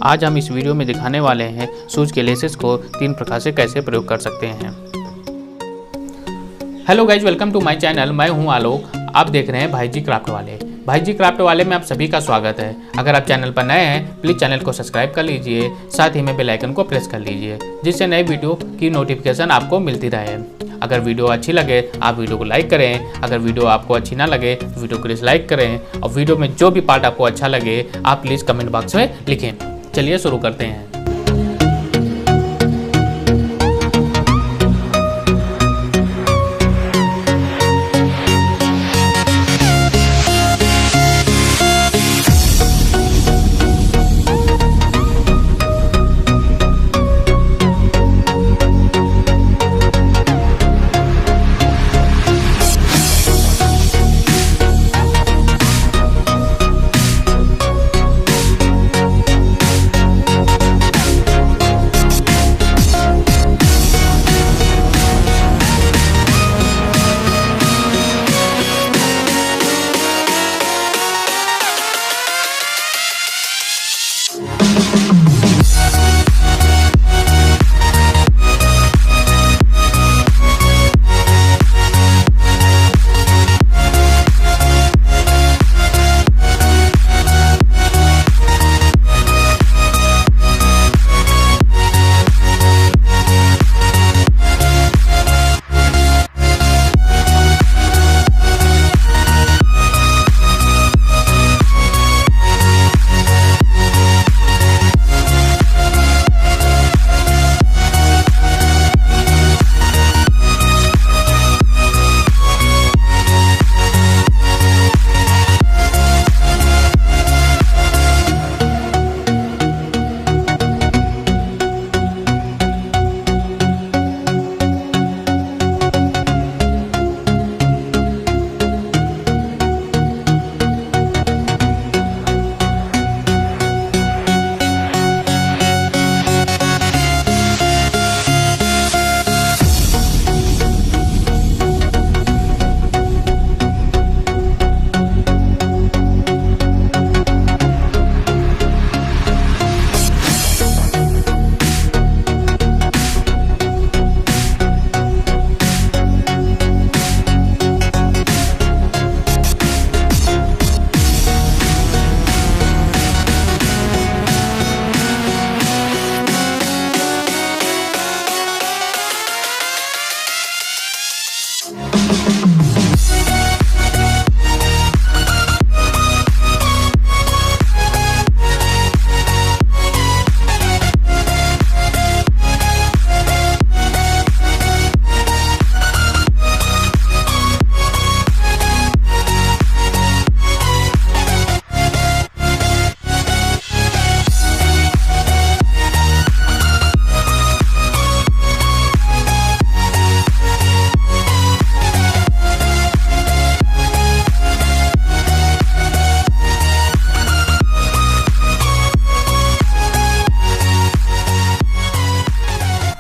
आज हम इस वीडियो में दिखाने वाले हैं शूज़ के लेसेस को 3 प्रकार से कैसे प्रयोग कर सकते हैं। Hello guys, welcome to my channel. मैं हूं आलोक, आप देख रहे हैं भाईजी क्राफ्ट वाले। भाईजी क्राफ्ट वाले में आप सभी का स्वागत है। अगर आप चैनल पर नए हैं प्लीज़ चैनल को सब्सक्राइब कर लीजिए, साथ ही में बेल आइकन को प्रेस कर लीजिए जिससे नए वीडियो की नोटिफिकेशन आपको मिलती रहे। अगर वीडियो अच्छी लगे आप वीडियो को लाइक करें, अगर वीडियो आपको अच्छी ना लगे तो वीडियो को डिसलाइक करें और वीडियो में जो भी पार्ट आपको अच्छा लगे आप प्लीज़ कमेंट बॉक्स में लिखें। चलिए शुरू करते हैं।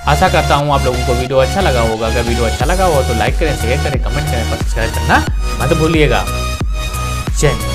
आशा करता हूँ आप लोगों को वीडियो अच्छा लगा होगा। अगर वीडियो अच्छा लगा हो तो लाइक करें, शेयर करें, कमेंट करें, सब्सक्राइब करना मत भूलिएगा। जय हिंद।